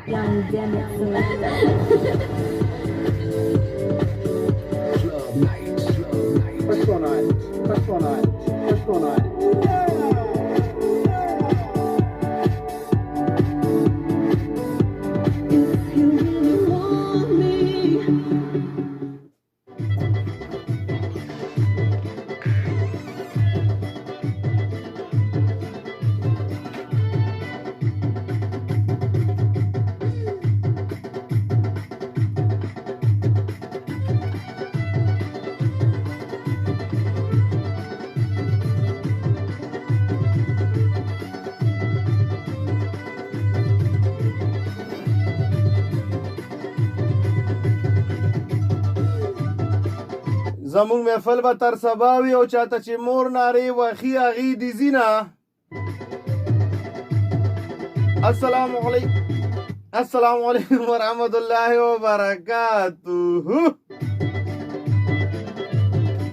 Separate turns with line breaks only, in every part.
Young Demet Selector.
First one on. First one on. First one on.
If you really want me.
زمونږ محفل به تر سبا وي او چاته چې مور نارې وخي هغې دي ځینه السلام علیکم ورحمت الله وبرکاتہ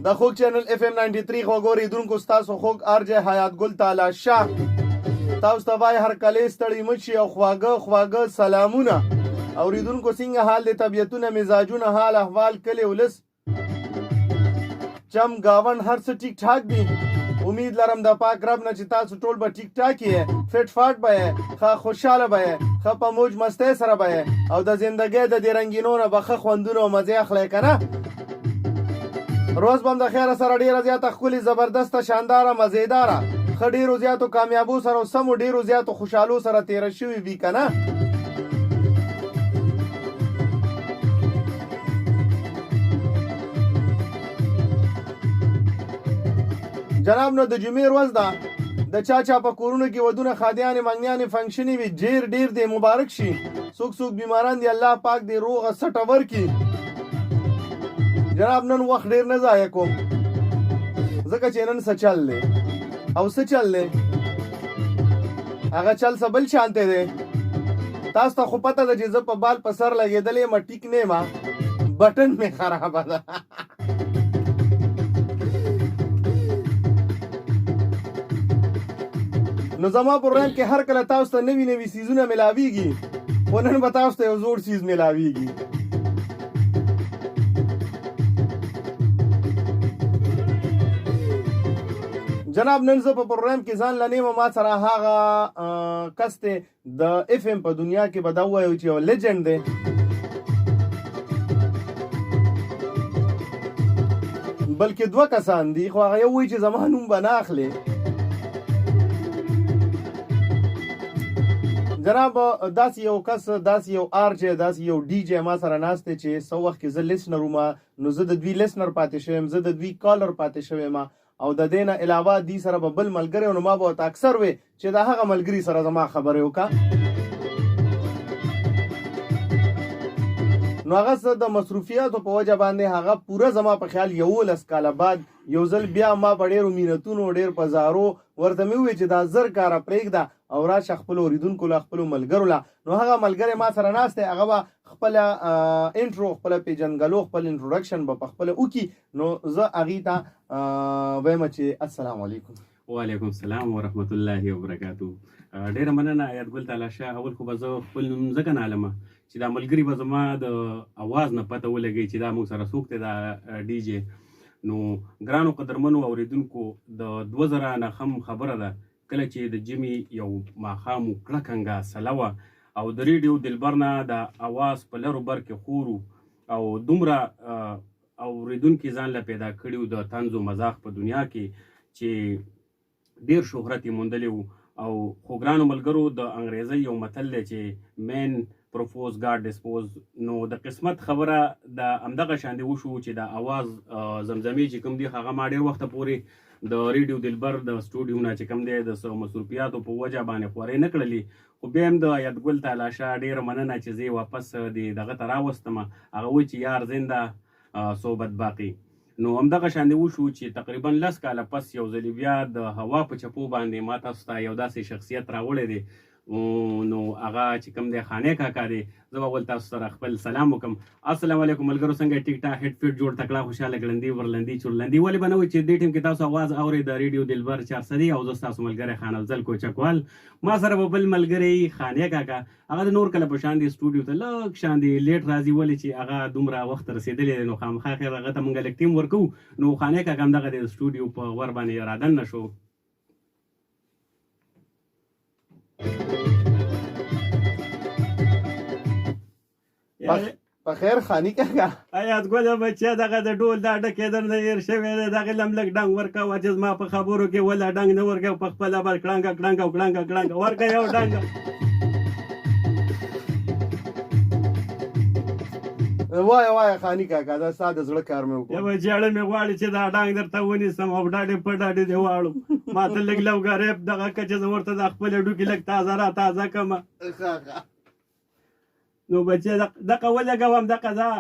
د خوږ چینل اف ام 93 خوږ اوریدونکو ستاسو خوږ ارجه حیات ګل تعالی شاه تاسو ته وایي هر کلی ستړي مه شي او خواږه سلامونه اوریدونکو څنګه حال دی طبیعتونه مزاجونه حال احوال کلی ولس چم گاون هر څه ټیک ټاک دي امید لرم د پاک رب نه چې تاسو ټول به ټیک ټاک یې فټ فاټ به یې ښه خوشحاله به یې ښه په موج مستۍ سره به یې او د زندګۍ د دې رنګینو نه به ښه خوندونه او مزې اخلی که نه روز به هم د خیره سره ډېره زیاته ښکلې زبردسته شانداره مزېداره ښه ډېرو زیاتو کامیابو سره او سمو ډېرو زیاتو خوشحالو سره تېره شوي وي که نه جناب نو د جمعې ورځ ده د چا په کورونو کې ودونه خادیانې منګنیانې فنکشنې وي ډېر دی مبارک شي څوک بیماران دي الله پاک دې روغه سټه ورکړي جناب نن وخت ډېر نه ضایع کوم ځکه چې نن څه چل دی او څه چل دی هغه چل څه بل شانتی دی تاسو ته خو پته ده چې زه په بال په سر لګېدلی یم ټیک نه یم بټن مې خرابه ده نو زما پروګرام کې هر کله تاسو ته نوي سیزونه ملاویږي خو نن به تاسو ته یو زوړ سیز ملاویږي جناب نن زه په پروګرام کې ځان لنیم ما سره هغه کس دی د اف ام په دنیا کې به دا ووایو چې یو لیجنډ دی بلکې دوه کسان دي خو هغه یو وایي چې زما نوم به نه اخلي جناب داسې یو کس داسې یو آرجی داسې یو ډي جی ما سره ناست دی چې څه وخت کې زه لیسنر وم نو زه د دوی لیسنر پاتې شویم زه د دوی کالر پاتې شویم او د دې نه علاوه دوی سره به بل ملګری نو ما به ورته اکثر وی چې د هغه ملګري سره زما خبرې وکړه نو هغه څه د مصروفیاتو په وجه باندې هغه پوره زما په خیال 11 کاله بعد یو ځل بیا ما په ډېرو مینتونو ډېر په زارو ورته مې وویل چې دا زر کاره پرېږده او راشه خپلو اوریدونکو له خپلو ملګرو له نو هغه ملګری ما سره ناست دی هغه به خپله انټرو خپله پیژنګلو خپل انټروډکشن به په خپله وکړي نو زه هغې ته وایم چې السلام علیکم
وعلیکم السلام ورحمت الله وبرکاتو ډېره مننه حیات ګل تعالی شاه اول خو به زه خپل نوم ځکه نه علمه چې دا ملګري به زما د اواز نه پته ولګي چې دا موږ سره څوک دی دا ډي جی نو ګرانو قدرمنو اوریدونکو د 2000 نه هم خبره ده کله چې د جمعې یو ماښام کلکه سله وه او د ریډیو دلبر نه د اواز په لرو بر کې خورو او دومره اوریدونکي ځان له پیدا کړي د طنز و مزاح په دنیا کې چې ډېر شهرت یې موندلی و او خو ګرانو ملګرو د انګریزۍ یو متل دی چې مین پروپوز ګاډ ډسپوز نو د قسمت خبره د همدغه شاندې وشو چې د اواز زمزمې چې کوم دی هغه ما ډېر وخته پورې د ریډیو دلبر د سټوډیو نه چې کوم دی د مصروفیاتو په وجه باندې خورې نه کړلې خو بیا هم د حیات ګل تعالی شاه ډېره مننه چې زه واپس دغه ته راوستم هغه وایي چې یار زنده صحبت باقي نو همدغه شاندې وشو چې تقریبا 10 کاله پس یو ځلې بیا د هوا په چپو باندې ما تاسو ته یو داسې شخصیت راوړی دی نو هغه چې کوم دی خانې کاکا دی زه به ول تاسو سره خپل سلام وکړم. السلام علیکم ملګرو، څنګه ټیک ټاک هټ فټ جوړ تکړه خوشاله ګړندي ورلندي چورلندي ولې به نه وي چې دې ټیم کې تاسو اواز اورئ د ریډیو دلبر 400 او زه ستاسو ملګری خان افضل کوچکوال. ما سره به بل ملګری خانې کاکا، هغه د نور کله په شان دی سټوډیو ته لږ شان دی لیټ راځي ولې چې هغه دومره وخت رسېدلی دی نو خامخا خیر هغه ته موږ لږ ټیم ورکوو. نو خانې کاکا هم دغه د سټوډیو په ور باندې رادننه شو.
په خیر خاني کاکا
آیات ګله بچیا دغه د ډول دا ډکېدل نه هېر شوی دی، دغې لم لږ ډنګ ورکوه چې زما په خبرو کې وله ډنګ نه ورکوه، په خپله به کړنګه کړنګه کړنګه کړنګه ورکه یو ډنګ.
وایه خاني کاکا دا ستا د زړه کار مې وکړو.
یوه جاړه مې غواړي چې دا ډنګ درته ونیسم او ډاډې په ډاډې دې واړم. ما ته لږ لوګرې دغه که چې زه ورته د خپلې ډوکې لږ تازه را تازه کړمه. نو بچې دغه ولګوم دغه ده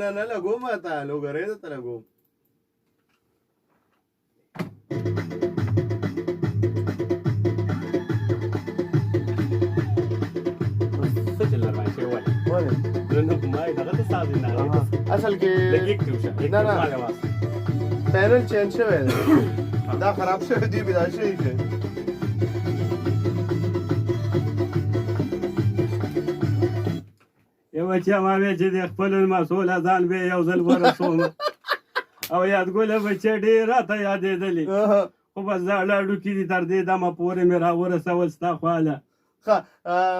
نه لګوم ته لوګرې درته لګوم.
څه چل روان شوی ولې نو ما یې دغه ته ساز نه
اصل کې
لږ یک ټیوشه
نه پینل چینج شوی دی دا خراب شوی دی بدا شوی دی.
یو بچیا ما وی چې د خپل مسؤله ځان به یو ځل ورسوم او یادګله بچې ډېر راته یادېدلې خو بس دا لاړو کې دي تر دې دمه پورې مې راورسول ستا خواله.
ښه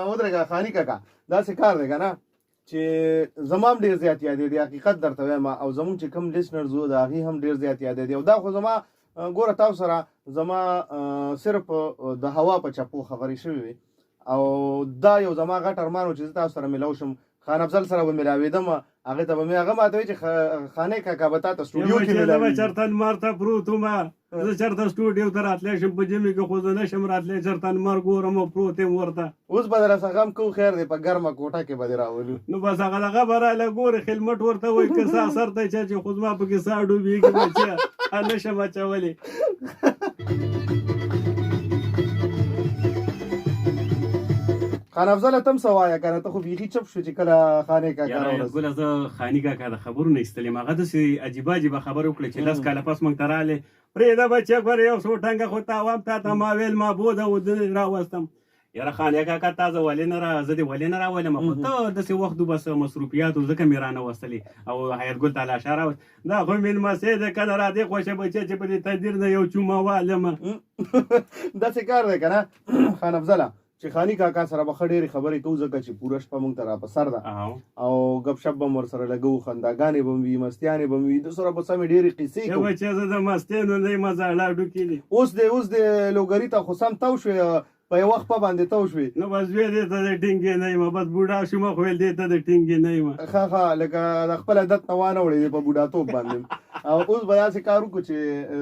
ودرېږه خاني کاکا داسې کار دی که نه چې زما هم ډېر زیات یادېدي، حقیقت درته وایم او زمونږ چې کوم لیسنرز وو د هغې هم ډېر زیات یادېدي. او دا خو زما ګوره تاسو سره زما صرف د هوا په چپو خبرې شوې وي او دا یو زما غټ ارمان و چې زه تاسو سره ملاو شم، خان افضل سره به ملاوېدم، هغې ته به مې هغه ماته وایي چې خانې کاکا به تا ته سټوډیو کې
ملاوېږي. چېرته لمر ته پروت وم زه چېرته سټوډیو ته راتلی شم په ژمي کې خو زه نه شم راتلی، چېرته لمر ګورم او پروت یم ورته.
اوس به در څخه هم کوو خیر دی په ګرمه کوټه کې به دې راولو.
نو بس هغه دغه به راله ګورې خلمټ ورته وایي که سا سر ته چې خو زما پکې سا ډوبېږي بچیه نه شم اچولی.
خان افضل ته هم څه وایه که نه ته خو بیخي چپ شو چې کله خانې کاکا راورسېد.
ګله زه خاني کاکا د خبرو نه ایستلې یم، هغه داسې عجیبه عجیبه خبرې وکړې چې 10 کاله پس موږ ته راغلې پرېږده بچه ګوره یو څو ټنګه خو تاوام تا ته ما ویل ما بوده و راوستم. یاره خانې کاکا تا زه ولې نه زه دې ولې نه راولم خو ته داسې وخت و بس مصروفیاتو ځکه مې رانه وستلې او حیاتګل ته لاشه راوست. دا خو مېلمستې دی که نه را دې خوښه بچه چې په دې تدبیر نه یو چومه والمه.
داسې کار دی که نه خان افضله چې خاني کاکا سره به ښه ډېرې خبرې کوو ځکه چې پوره شپه موږ ته را په سر ده او ګپ شپ به م ورسره لګوو، خنداګانې به م وي، مستیانې به م وي، د سره به سمې ډېرې قیسې کوو.
بچې زه د مستیانو نه یم زاړه ډوکي دي.
اوس د لوګري ته خو سم تو شوې په یوه خپه باندې تو شوې.
نو بس وی دې ته د ټینګې نه یم بس بوډا شوم خو ویل دې ته د ټینګې نه یم.
ښه لکه د خپل عادت نه وانه وړې دی په بوډاتوب باندې. او اوس به داسې کار وکړو چې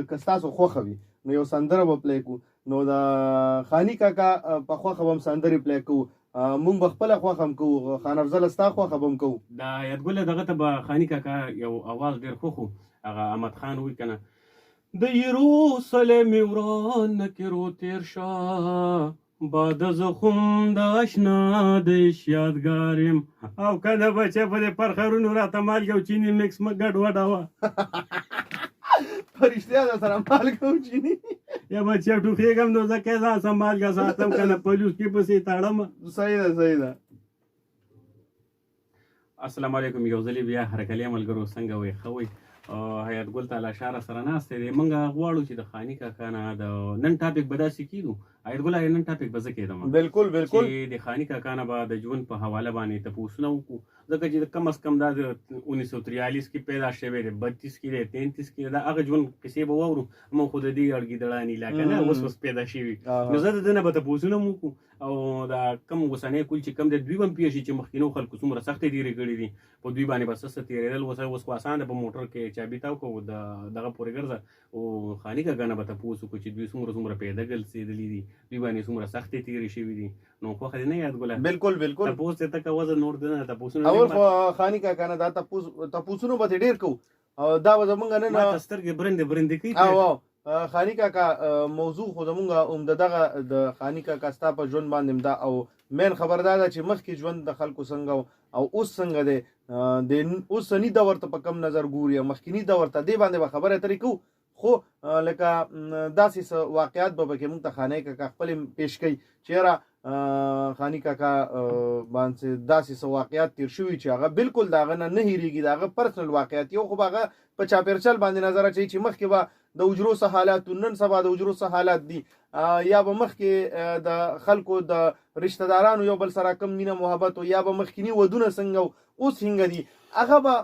که ستاسو خوښه وي نو یو سندره به پلی کړو. نو د خاني کاکا په خوښه به هم سندرې پلی کوو، مونږ به خپله خوښه هم کوو، خان افضله ستا خوښه به هم کوو.
دا یادګله دغه ته به خاني کاکا یو اواز ډېر خوښ و، هغه احمد خان وایي که نه د یروسلم وران کې رو تېر شه باد زخم د اشنا د یادګار یم او که نه بچه په دې پرخرونو راته مالګه او چیني میکس مه ګډوډه وه.
په رښتیا در سره مالګه او چیني
یا بچه ټوخېږم نو زه که ځان سم مالګه ساتم که نه پلوس کې پسې تړم.
صحیح ده.
السلام علیکم یو ځلې بیا هرکلی ملګرو څنګه وئ ښه وئ. حیاتګل تعالی شاره سره ناستی دی، موږ غواړو چې د خاني کاکا نه د نن ټاپک به داسې کېدو حیاتګل نن ټاپک به زه کېدم
بالکل
چې د خاني کاکا نه به د ژوند په حواله باندې تپوسونه وکړو ځکه چې کم از کم دا د 1943 کې پیدا شوی دی، 32 کې دی، 33 کې دا هغه ژوند کیسې به واورو. موږ خو د دې اړګیدړانې علاقه نه اوس پیدا شوي نو زه د ده نه به تپوسونه م وکړو او دا کم اوسنی کول چې کم دی دوی به هم پوه شي چې مخکینو خلکو څومره سختې ډېرې کړي دي په دوی باندې به څه څه تېرېدل. اوس خو اسان ده په موټر کې چابي تاو کوو دغه پورې ګرځه او خاني کاکا نه به تپوس وکړو چې دوی څومره پیدا ګرځېدلي دي، دوی باندې څومره سختې تېرې شوي دي. نو خوښه دې نه یادګله؟
بالکل
تپوس ته ته کوه زه نور ده نه تپوسونه
اول خو خاني کاکا نه دا تپوسونه به ډېر کوو او دا به زمونږ نن
ما ته سترګې برندې کوي.
خاني کاکا موضوع خو زمونږ دغه د خاني کاکا ستا په ژوند باندې دا او مین خبر دا ده چې مخکې ژوند د خلکو څنګه او اوس څنګه دی د اوسني دور ته په کم نظر ګوري مخکینی دور ته دې باندې به خبره اترې کوو خو لکه داسې څه واقعات به پکې موږ ته خاني کاکا خپل پیش کوي چېرې خاني کاکا باندې داسې څه واقعات تیر شوي چې هغه بالکل د هغه نه هېرېږي د هغه پرسنل واقعات یو خو به هغه په چاپېرچل باندې نظر اچوي چې مخکې به د حجرو څه حالات نن سبا د حجرو څه حالات دي یا به مخکې د خلکو د رشته دارانو یو بل سره کم مینه محبت یا به مخکینی ودونه څنګه اوس څنګه دي هغه به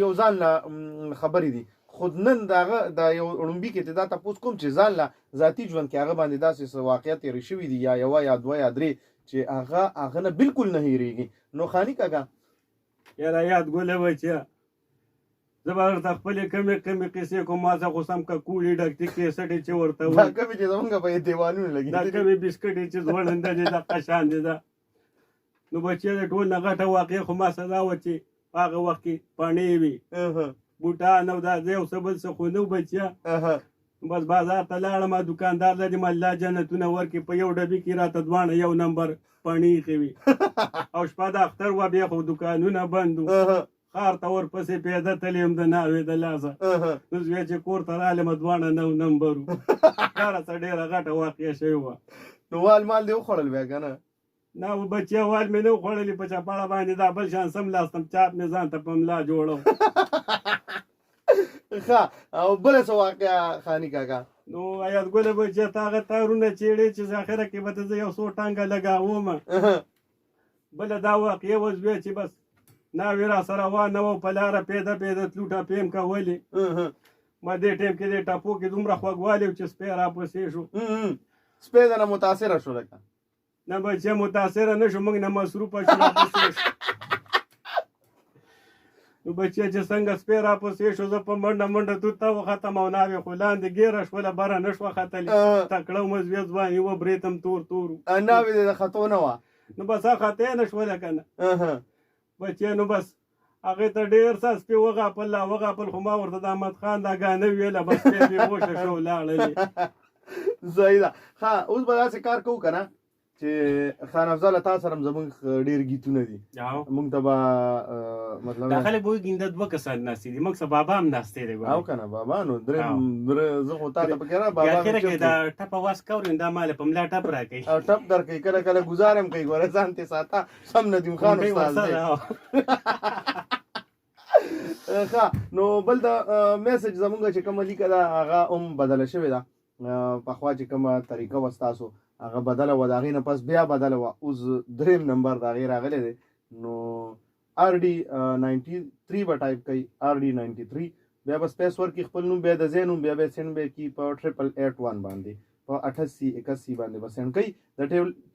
یو ځان له خبرې دي خود نن دغه د یو اړومبي کې دا تاسو کوم چې ځان له ذاتی ژوند کې هغه باندې داسې واقعیت لري شوی دي یا یو یا دوه یا درې چې هغه نه بالکل نه هېریږي نو خاني کاکا
یاره یاد ګوله بچیا زه به ورته خپلې کمې قصې کوم ما څه خو سم که کوړي ډکتې کیسټې چې ورته
دا کمې چې زمونږ په دیوالونو لګي
دا کمې بسکټې چې ځوړنده دي دقه شان دي دا نو بچیا د ټول نه غټه واقع خو ما سزا وه چې په هغه وخت کې پاڼې وي بوټان او دا ځای او څه بل څه خو نه بچیا بس بازار ته لاړم دوکاندار له دې الله جنتونه ورکړي په یو ډبي کې راته دواړه یو نمبر پاڼې ایښې وي او شپه د اختر وه بیا خو دوکانونه بند وو ښار ته ورپسې پیاده تللی یم د ناوې د لاسه نو زوی چې کور ته رالم دواړه نو نمبر وو دا راته ډېره غټه واقعه شوې وه
نو وال مال دې وخوړل بیا که نه
نه بچیا وال مې نه وخوړلې په چپاړه باندې دا بل شان سملاستم چاپ مې ځان ته په ملا جوړو
ښه او بله څه واقعه خاني کاکا
نو ایاد ګله بچیا تا هغه تارونه چېړې چې ذخیره کې به ته زه یو څو ټانګه لګاوم بله دا واقعه وه زوی چې بس ناوې را سره وانه وه په لاره پیده تلو ټپې م کولې ما دې ټیم کې دې ټپو کې دومره خوږوالی و چې سپی راپسې شو
سپی درنه متاثره شو لکه
نه بچیا متاثره نه شو موږ نه مصروفه شو راپسې شو نو بچیا چې څنګه سپی راپسې شو زه په منډه توته وختم او ناوې خو لاندې ګیره شوله بره نه شوه ختلې تکړه مه زوی ځوان یوه برېتم تور
ناوې دې د خطو نه وه
نو بس هغه خطی نه شوله که نه بچیا نو بس هغې ته ډېر څه سپي وغاپل خو ما ورته د احمد خان دا ګانه ویله بس بیا بېهوشه شو لاړلې
صحیح ده ښه اوس به داسې کار کوو که نه چې خان افضل تا سره هم زموږ ډېر گیتونه دي موږ ته به مطلب
دا خلک به وایي ګینده دوه کسان ناستې دي موږ څه بابا هم ناستې دی
او که نه بابا نو زه خو تا ته پکې را بابا
اخره کې دا ټپه واس کورین دا مال په ملا ټپ راکوي
او ټپ در کوي کله کله ګزار هم کوي ګوره ځان تې ساته سم ندیم خان استاد دی ښه نو بل د میسج زمونږ چې کومه لیکه ده هغه هم بدله شوې ده پخوا چې کومه طریقه وه ستاسو هغه بدله وه د هغې نه پس بیا بدله وه اوس درېم نمبر د هغې راغلی دی نو RD 93 به ټایپ کوي RD 93 بیا به سپیس ورکړي خپل نوم بیا د ځای نوم بیا به سینډ به کړي په 8881 باندې په 8881 باندې به سینډ کوي د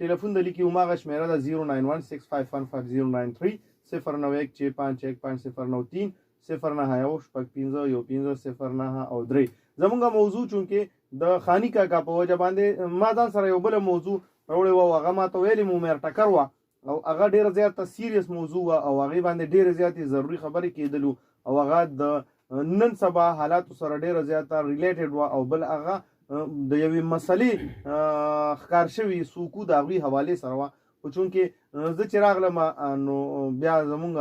ټلیفون د لیکي هماغه شمېره ده 09165155093 09165155093 0911515 او 3 زمونږ موضوع چونکې د خاني کاکا په وجه باندې ما ځان سره یو بله موضوع راوړې وه هغه ما ته ویلې مو میر ټکر وه او هغه ډېره زیاته سیریس موضوع وه او هغې باندې ډېرې زیاتې ضروري خبرې کېدلو او هغه د نن سبا حالاتو سره ډېره زیاته ریلیټډ وه او بل هغه د یوې مسلې ښکار شوي سوکو د هغوی حوالې سره وه خو چونکې زه چې راغلم نو بیا زمونږ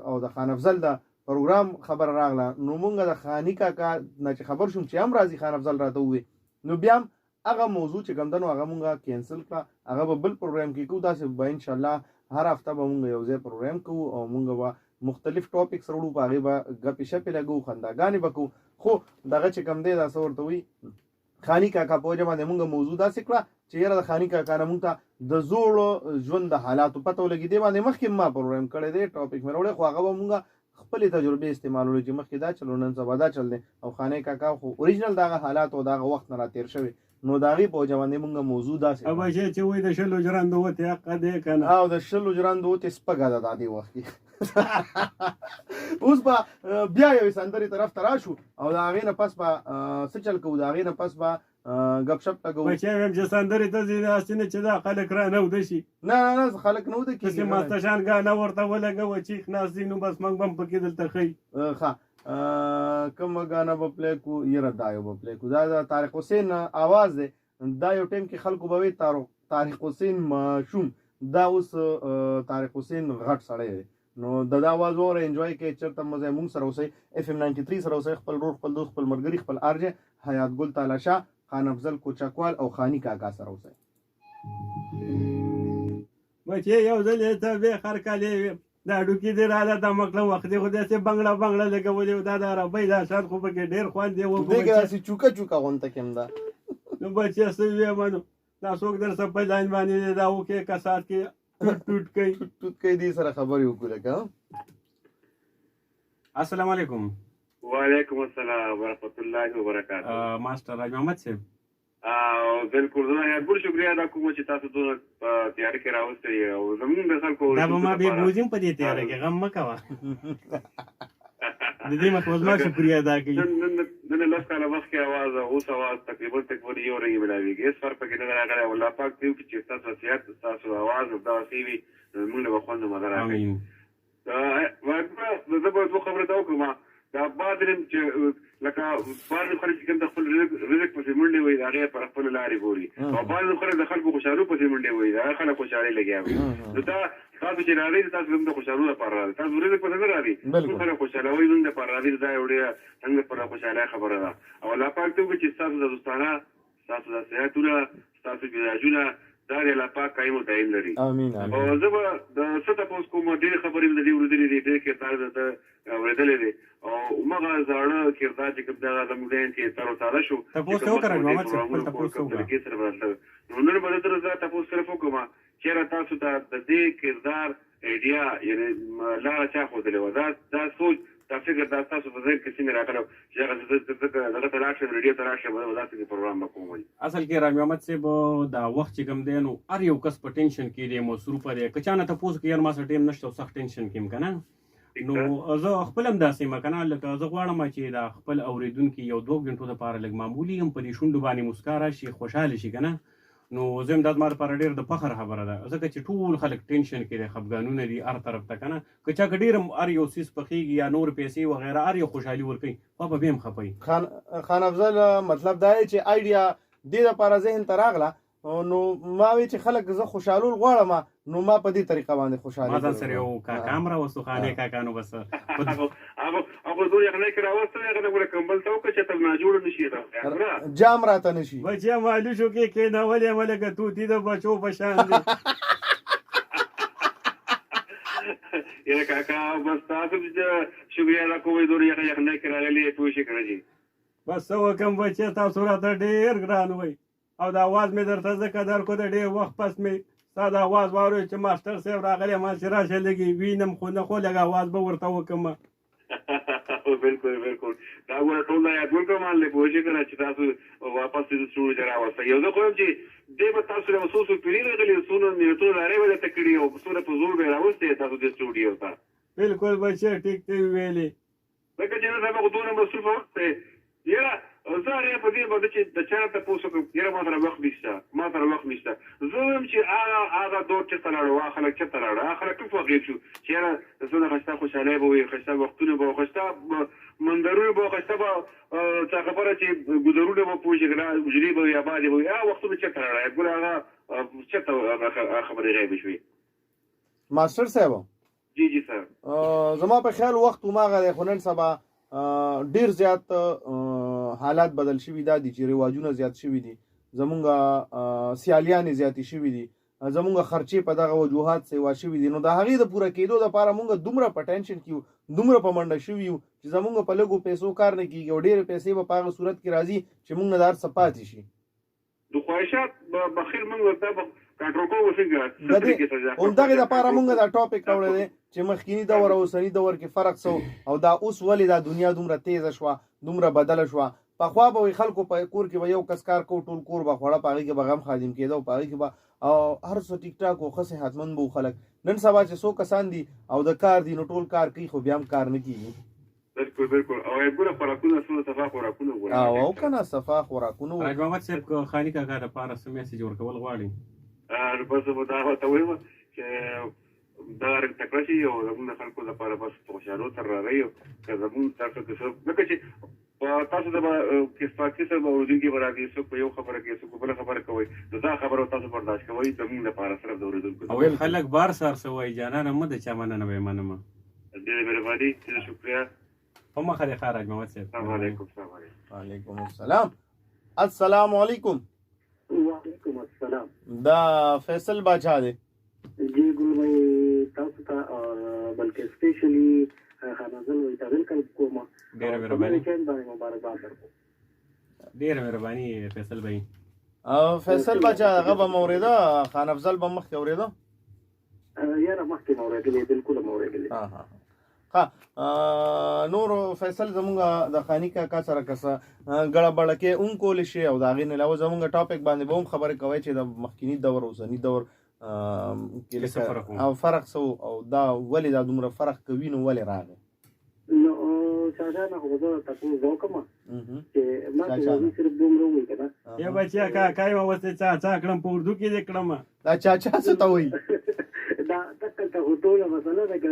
او د خان افضل د پروګرام خبره راغله نو مونږ د خاني کاکا نه چې خبر شوم چې هم راځي خان افضل راته ووې نو بیا هم هغه موضوع چې کوم ده نو هغه مونږ کینسل کړه هغه به بل پروګرام کې کوو داسې به انشاءالله هر هفته به مونږ یو ځای پروګرام کوو او مونږ به مختلف ټاپکس راوړو په هغې به ګپې شپې لګوو خنداګانې به کوو خو دغه چې کوم دی دا څه ورته وایي خاني کاکا په وجه باندې مونږ موضوع داسې کړه چې یاره د خاني کاکا نه مونږ ته د زوړو ژوند د حالاتو پته ولګي دې باندې مخکې ما پروګرام کړی دی ټاپک مې راوړی خو هغه به مونږ خپلې تجربې استعمالولو چې مخکې دا چل نن سبا دا چل دی او خاني کاکا خو اوریجنل دغه حالات او دغه وخت نه راتېر شوی نو د هغې په وجه باندې مونږ موضوع داسې
او بچی چې وایي د شلو ژرندو وتې حقه دی که نه
او د شلو ژرندو وتې سپږه ده دا دې وخت کې اوس به بیا یوې سندرې طرف ته راشو او د هغې نه پس به څه چل کوو د هغې نه پس به ګپ شپ لګوو
بچی ویم چې سندرې ته ځي داسې نه چې دا خلک را نه وده شي
نه خلک نه وده
کېږي مستشان ګانه ورته ولګوه چیخ ناست دي نو بس موږ به هم پکې دلته ښیي
ښه کومه غانا به پلی کو یره دا یو به پلی کو دا د طارق حسین आवाज دی دا یو ټیم کې خلکو به وي طارق حسین ماشوم دا اوس طارق حسین غټ سړی دی نو د دا आवाज وره انجوای کې چرته مزه مونږ سره اوسئ FM 93 سره اوسئ خپل روح خپل دوست خپل مرګري خپل ارجه حیات ګل تعالی شاه خان افضل کوچکوال او خانی کاکا سره اوسئ
بچې یو ځل یې ته به هر کال دا ډوکي دې رااله د مکله وخت دی خو داسې بنګړه لګولې دا د عربۍ دا شاید خو پکې ډېر خوند دی
دغه داسې چوکه غونته کېم دا
نو بچې څه ویمه نو دا څوک در څه په لاین باندې دا وکې کسات کې ټوټ کوي
دې سره خبرې وکړو لکه
السلام علیکم
وعلیکم السلام ورحمۃ اللہ وبرکاتہ
ماسټر راج محمد صاحب
بالکل زه ډېر شکریا ادا کوم چې تاسو دونه تیاری کې راوستئ او زموږ د خلکو
دا به ما بې بوزیم په دې تیاره کې غم مه کوه د دې مطلب زما شکریا ادا کوي
نن لس کاله مخکې اواز اوس اواز تقریبا یو رنګ ملاویږي هېڅ فرق پکې نه دی راغلی او الله پاک دې وکړي چې ستاسو صحت ستاسو اواز همدغسې وي موږ له به خوند مزه راکوي زه به دوه خبرې ته وکړم دا بعد چې لکه بعض خلک چې کوم د خپل رزق پسې منډې وي د هغې پر خپله لارې ګوري او بعض خلک د خلکو خوشحالو پسې منډې وي د هغه خلک خوشحالۍ لګیا وي نو دا تاسو چې راځئ تاسو زموږ د خوشحالو لپاره راځئ تاسو رزق پسې نه راځئ ټول خلک خوشحالوئ زموږ دپاره راځئ دا یو ډېره زموږ دپاره خوشحالۍ خبره ده او الله پاک ته وکړي چې ستاسو د دوستانه ستاسو د صحتونه ستاسو مزاجونه دا د الله پاک قایم او دایم لري
امین
او زه به د څه تپوس کوم ډېرې خبرې مې د دې اورېدلې دي ډېر کردار ده اورېدلی دی او همغه زاړه کردار چې کوم دغه زموږ ذهن کې تر وتازه شو
تپوس ته وکړه محمد صاحب خپل تپوس ته وکړه
نو نن به در زه تپوس صرف وکړم چېرې تاسو ته د دې کردار ایډیا یعنې لاره چا ښودلې وه دا سوچ دا فکر دا تاسو په ذهن کې څنګه راغلی چې هغه دغه ته لاړ شم ریډیو ته لاړ شم داسې پروګرام به کوم
اصل کې راج محمد صاحب دا وخت چې کوم دی نو هر یو کس په ټینشن کې دی مصروفه دی که چا نه تپوس کوي یار ما سره ټایم نشته او سخت ټینشن کې یم که نه نو زه خپل هم داسې یم که نه لکه زه غواړم چې دا خپل اورېدونکي یو 2 غنټو دپاره لږ معمولي هم په دې شونډو باندې مسکا راشي خوشحاله شي که نه نو زه هم دا زما دپاره ډېر د فخر خبره ده ځکه چې ټول خلک ټینشن کې دی خفګانونه دي هر طرف ته که نه که چا که ډېر هم هر یو څیز پخېږي یا نور پیسې وغیره هر یو خوشحالي ورکوي خوا به هم خفوي
خان افضل مطلب دا دی چې آیډیا دې دپاره ذهن ته راغله نو ما وی چې خلک زه خوشحالول غواړم نو ما په دې طریقه باندې خوشحالي
ما ځان سره یو کاکا هم راوستو خانې کاکا نو بس
هغه دوی یخنۍ کې راوستو هغه دغه کمبل ته وکړه چې تل ناجوړه نه شي
جام راته نه شي
بچیا مالو شو کې کېنولې یم لکه توتي د بچو په شان دی
یاره کاکا بس تاسو شکریه ادا کوم دوی یخنۍ کې راغلي پوه شي که نه جي
بس څه وکړم بچیا تاسو راته ډېر ګران وئ او د اواز مې درته ځکه درکړو د ډېر وخت پس مې ستا د اواز واورېد چې ماسټر صاحب راغلی ما چې راشه لږې وینم خو نه خو لږ اواز به ورته وکړم
بالکل دا ګوره ټول دا یاد ورکړم هلته پوه شي که نه چې تاسو واپس سټوډیو ته راوستئ یو زه خو یم چې دې به تاسو له څو پیري راغلي څونه مینټونه لارې به درته کړي او څومره په زور به یې راوستې تاسو دې سټوډیو ته
بالکل بچیا ټیک ته ویلې
لکه چې نن سبا خو دونه مصروفه وخت دی یاره زه هر په دې باندې چې د چا نه تپوس وکړم یاره ما سره وخت نشته زه وایم چې هغه دور چېرته لاړو هغه خلک چېرته لاړو هغه خلک ټول فقیر شو چې یاره څونه ښایسته خوشحالۍ به وي ښایسته وختونه به وي ښایسته منظرونه به وي ښایسته به څه خبره چې ګذرونه به پوه شي که نه حجرې به وي آبادې به وي هغه وختونه چېرته لاړه ګوره هغه چېرته خبرې غیبې شوې
ماسټر صاحب
جی سر
زما په خیال وخت هماغه دی خو نن سبا ډیر زیات حالات بدل شوي دا دي چې رواجونه زیات شوي دي زمونږ سیالیانې زیاتې شوي دي زمونږ خرچې په دغه وجوهات سیوا شوي دي نو د هغې د پوره کېدو دپاره مونږ دومره په ټینشن کې یو دومره په منډه شوي یو چې زمونږ په لږو پیسو کار نه کېږي او ډېرې پیسې به په هغه صورت کې راځي چې مونږ نه د هر څه پاتې شي
د خواهشات بخیل مونږ ورته کنټرول کوو څنګه
همدغې دپاره مونږ دا ټاپک راوړی دی چې مخکینی دور او اوسني دور کې فرق څه او دا اوس ولې دا دنیا دومره تیزه شوه دومره بدله شوه پخوا به وي خلکو په کور کې به یو کس کار کو ټول کور به خوړه په هغې کې به غم خادم کېده او په هغې کې به هر څه ټیک ټاک او ښه صحتمند به خلک نن سبا چې څو کسان دي او د کار دي نو ټول کار کوي خو بیا هم کار نه کېږي
بالکل او ګوره خوراکونه څونه صفا خوراکونه ګوره
او که نه صفا خوراکونه
راج محمد صاحب که خاني کاکا دپاره څه میسج ورکول غواړي
بس به دا ورته ووایم چې دا رنګ تکړه شي او زموږ د خلکو لپاره بس په خوشحالو سره راغی او که زموږ تاسو کې څه لکه چې تاسو د کسپاکي سره به اردو کې به راځي څوک په یو خبره کې څوک بله خبره کوي نو دا خبره تاسو برداشت کوئ زموږ لپاره صرف د اورېدونکو
او خلک بار سار سوای جانانه مو د چا مننه به منم
ډېره مهرباني ډېره شکریه
په مخه د خارج محمد صاحب
السلام علیکم
وعلیکم السلام. السلام علیکم.
وعلیکم السلام.
دا فیصل باچا دی.
جی ګل بھائی تاسو ته بلکې سپیشلی خانازل وي تاسو کله کومه
ډېره مهرباني
مبارکباد درکو.
ډېره مهرباني فیصل بھائی.
فیصل باچا هغه به موریده خان افضل به مخکې اوریده
یاره مخکې موریدلې بالکل موریدلې.
نور فیصل زمونږ د خانی کاکا سره کسه ګړه بړه کې اون کول شي او د هغې نه علاوه زمونږ ټاپک باندې به هم خبرې کوئ چې د مخکینی دور اوسني دور او فرق څه او دا ولې دا دومره فرق کوي نو ولې راغی
نو چاچا نه خو زه تاسو وکم چې ما چې صرف دومره وایي کنه
یا بچیا کاکا یې واسطه چا کړم په اردو کې دې کړم
دا چاچا څه ته وایي
دا تکل ته ټوله مسله ده که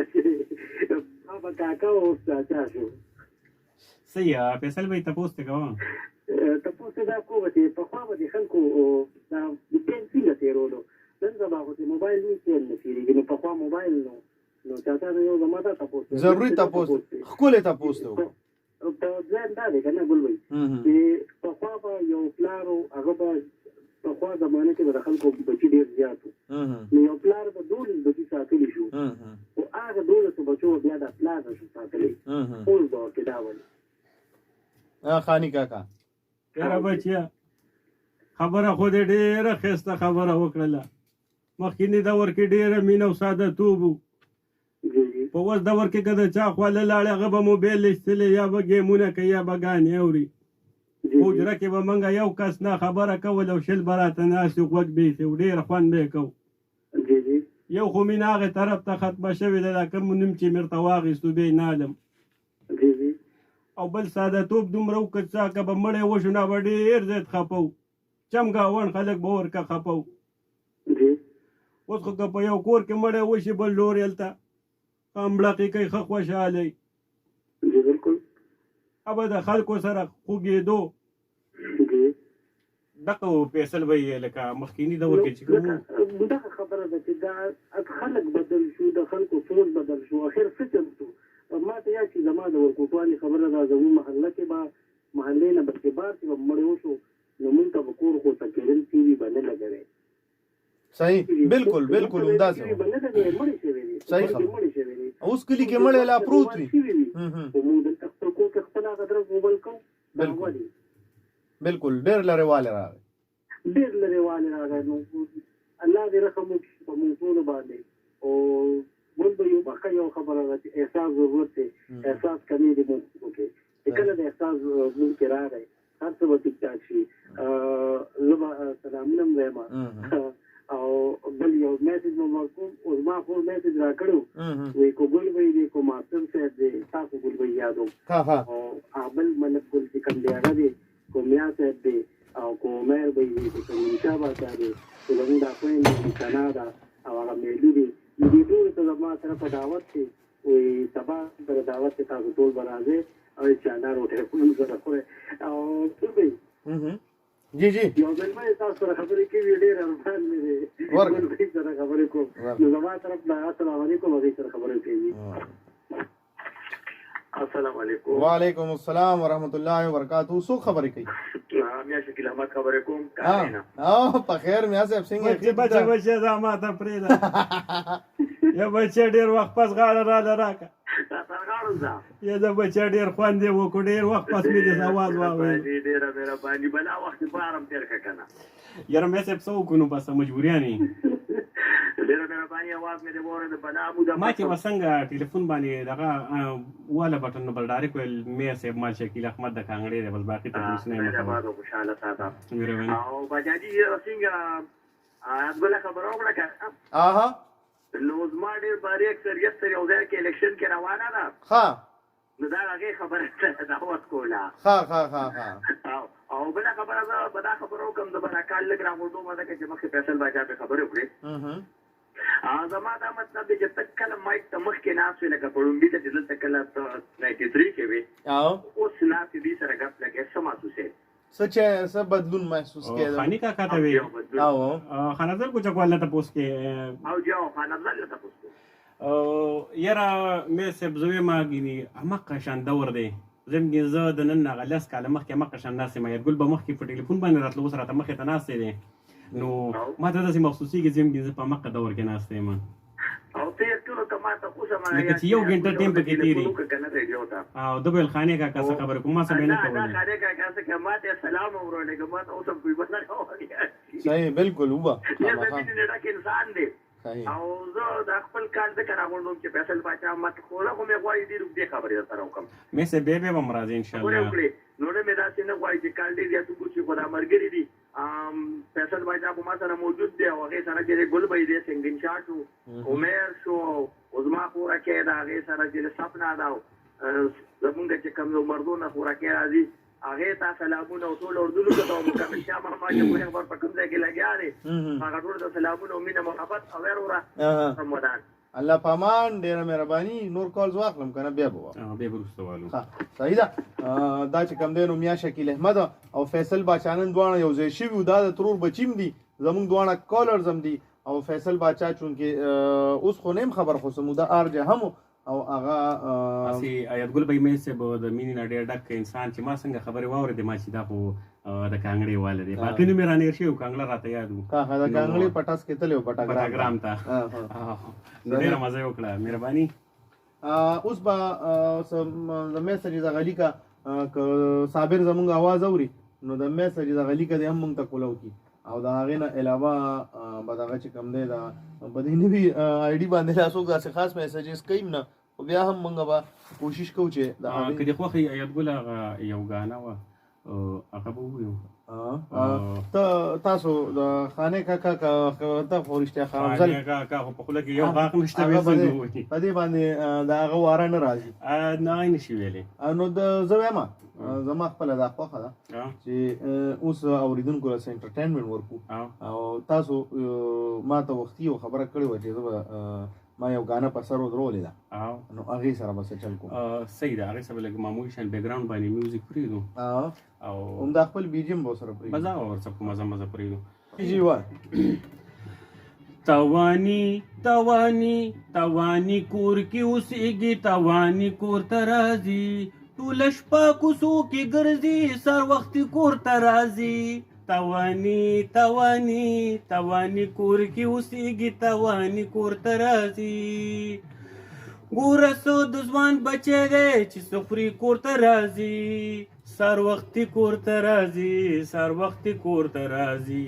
بابا کاکا او چاچا شو
صحیح فیصل بھائی تپوس ته کوم
تپوس دا کومه چې پخوا به د خلکو دا د پین څنګه تېرولو نن سبا خو چې موبایل نه تېر نه تېرېږي نو پخوا موبایل نو چاچا نه یو زما دا تپوس
ضروري تپوس ښکلی تپوس دی
په ځان دا دی که نه ګل بھائی چې پخوا به یو پلار و هغه به پخوا زمانه کې به د خلکو بچي ډېر زیات وو نو یو پلار به 12 بچي ساتلی شو خو هغه 12 بچو بیا د پلار نه شو ساتلی اوس دور کې دا ولې
خانی کاکا
یاره بچیا خبره خو دې ډېره ښایسته خبره وکړله مخکیني دور کې ډېره مینه او ساده توب و په اوس دور کې که د چا خواله لاړې هغه به موبایل ایستلی یا به ګیمونه کوي یا به ګانې اوري حجره کې به موږ یو کس نه خبره کول او شل به راته ناست وو غوږ به ایښی و ډېره خوند به یې کوو یو خو مینه هغې طرف ته ختمه شوې ده دا کوم نوم چې مې ورته واخیستو بیا یې نالم او بل ساده توب دومره وکړ چې که به مړی وشو نه به ډېر زیات خفه و چمګاوڼ خلک به ورکه خفه و اوس خو که په یو کور کې مړی وشي بل ډور هلته امړقې کوي ښه خوشحالی ابه د خلکو سره خوږېدو دغه فیصل به یې لکه مخکیني دور کې چې کوم
دغه خبره ده چې دا خلک بدل شو د خلکو سوچ بدل شو اخر څه چل شو ما ته یا چې زما د ورکوټوالي خبره ده زموږ محله کې به محلې نه بلکې بار چې به مړی وشو نو مونږ ته به کور خو ته کېدل ټي وي به نه لګوی
صحیح بالکل بالکل همداسې صحیح خبره اوس کلي کې مړی لا پروت وي
مونږ دلته خپل کور کې خپل هغه درس موبایل کوو
بالکل ډېر لرې والی راغی
ډېر لرې والی راغی نو الله دې رحم وکړي په مونږ ټولو باندې او موږ به یو بخښه یو خبره ده چې احساس ضرورت دی احساس کمی دی مونږ کې چې کله د احساس مونږ کې راغی هر څه به ټیک ټاک شي زه به سلامونه هم وایم او بل یو میسج مې ورکوم اوس ما خو میسج را کړی وایي کو ګل بھائی دی کو ماسټر صاحب دی تاسو ګل بھائی یاد وم او بل ملک ګل چې کوم دی هغه دی کو میا صاحب دی او کو عمر بھائی دی کو منشا باچا دی کو زموږ دا خویندې دی ثنا ده او هغه میلي دی دې ټولو ته زما طرفه دعوت دی وایي سبا پر دعوت کې تاسو ټول به راځئ او انشاءالله روټۍ به موږ سره خورئ او ګل بھائی
جی جی
یو ځل مې تاسو سره خبرې کوي ډېر ارمان مې دی ګل بھائی سره خبرې کوم نو زما طرف نه السلام علیکم هغې سره خبرې کوي السلام علیکم
وعلیکم السلام ورحمت الله وبرکاتہ څوک خبرې کوي
میا شکیل احمد خبرې کوم
په خیر میا صاحب څنګه
بچه دا ما ته پرېږده یا بچه ډېر وخت پس غاړه راله راکړه یا د بچه ډېر خوند یې وکړو ډېر وخت پس مې دې اواز واورېد
ډېره مهرباني بلا وخت په ارام تېر کړه که نه
یاره مې صاحب څه وکړو نو بس مجبوریان یې
ډېره مهرباني اواز مې دې واورېد بلا
ما چې به څنګه ټلیفون باندې دغه واله بټن نو بل ډایرکټ ویل میر صاحب مال شکیل احمد د کانګړې دی بس باقي تپوس نه یم
مهربانه خوشحاله ساته
مهرباني
او بجاجي څنګه بله خبره وکړه که نو زما ډېر باري اکثریت سره یو ځای کې الیکشن کې روانه ده
ښه
نو دا هغې خبره دعوت کوله او بله خبره زه به دا خبره وکړم د بله کال لږ راغونډومه ځکه چې مخکې فیصل باچا پرې خبرې وکړې
زما دا مطلب دی چې ته کله مایک ته مخکې ناست وې لکه په لومړي ته چې دلته کله 93 کې وې اوس ناستې دې سره ګپ لګې څه محسوسېد
څه بدلون محسوس کېده
خاني کاکا ته وی خانزل کو چکواله تاسو کې
او جو خانزل ته تاسو
یاره مې سب زوی ما غني امق شان دور دی زمګي زه د نن غلس کاله مخکې امق شان ناس ما یګل به مخکې په ټلیفون باندې راتلو سره ته مخې ته ناس دی نو ما ته داسې محسوسي کې زمګي زه په امق دور کې ناس یم
او ته ټول کما ته خو سم
لکه چې یو غنټه ټیم پکې تیری او د بل خانه کاکا څه خبر کوم ما څه نه کوي
خانه کاکا څه کما ته سلام ورونه کوم ته اوسم کوئی بس نه
صحیح بالکل وبا
یا دې نه ډک انسان دی او زه د خپل کال ذکر غوړم چې فیصل باچا مت خوله کومه غواړي دې روپ دې خبرې سره وکم
مې سه به به مراد ان شاء الله
نو نه مې دا څنګه غواړي چې کال دې تاسو کو چې خدا مرګري دي فیصل باچا په ما سره موجود دی او هغه سره چې ګل بې دې څنګه شاټو عمر شو عظما پورا کې دا هغه سره چې سپنا دا زمونږ چې کوم مردونه پورا کې راځي هغه تا سلامونه او ټول اردو ته او مکمل شاه محمد چې په خبر په کوم ځای کې لګیا دي هغه ټول د سلامونه او مینه محبت او ورورا رمضان
الله پامان ډیره مهرباني نور کالز واخلم کنه بیا بوا
بیا ورستوالو
صحیح ده دا چې کم دینو میا شکیل احمد او فیصل باچانن دوانه یو ځای شي دا د ترور بچیم دي زمونږ دوانه کالرز هم دي او فیصل باچا چون کې اوس خو نیم خبر خو سمو دا ارجه هم او هغه
اسی آیت ګل به مې سه د مینې نه ډېر ډک انسان چې ما څنګه خبرې واورې ما چې دا خو د کانګړې واله دی باقي نو مې رانیر شي او کانګړه راته یاد وو
کا دا کانګړې پټاس کې تلو
پټاګرام ته ډېر مزه وکړه مهرباني
اوس با د میسج د غلی کا صابر زمونږ आवाज اوري نو د میسج د غلی کا د هم مونږ ته کولو کی او دا هغه نه علاوه بداغه چې کم دی دا بدینه وی آی ډی باندې تاسو دا خاص میسجز کیم نه او بیا هم مونږ به کوشش کوو چې
دا کدي خو آیت ګل یو غانا و هغه به ویو
تاسو د خانه کاکا ته فورشته خامزل
کاکا په خله کې یو باغ نشته وځي
په دې باندې دا هغه واره نه راځي
نه نشي ویلې
نو د زویما زما خپل دا خوخه ده چې اوس اوریدونکو له انټرټینمنت ورکو او تاسو ما ته وختي او خبره کړې و چې ما یو غانا په سر ودرولې ده نو هغه سره بس چل کو
صحیح ده هغه سره لګ معمولی شان بیک گراوند باندې میوزیک پریدو او
هم د خپل بیجیم به سره پریدو
مزه اور سب کو مزه پریدو
جی وا
توانی کور کی اوسېږي توانی کور ترازی ټول شپه کوڅو کې ګرځي سر وخت کور ته راځي توانی کور کې اوسېږي توانی کور ته راځي ګوره څو د ځوان بچی دی چې سخري کور ته راځي سر وخت کور ته راځي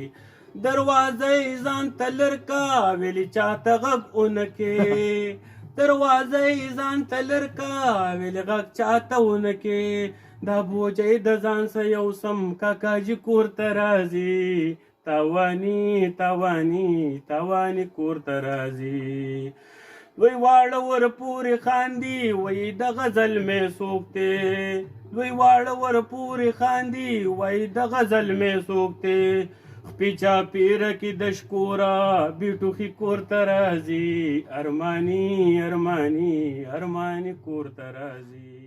دروازه ځان ته لرکا ویلې چاته غږ اونکې دروازه ځان ته لرکا ویلې غږ چاته اونکې دا بوجۍ د ځان سه یو سم کاکاجي کور ته راځي توانی کور ته راځي دوی واړه ور پورې خاندي وای د غزل مې سوکته دوی واړه ور پورې خاندي وای د غزل مې سوکته خپیچا پیر کی د شکورا بیٹوخی کور ته راځي ارمانی کور ته راځي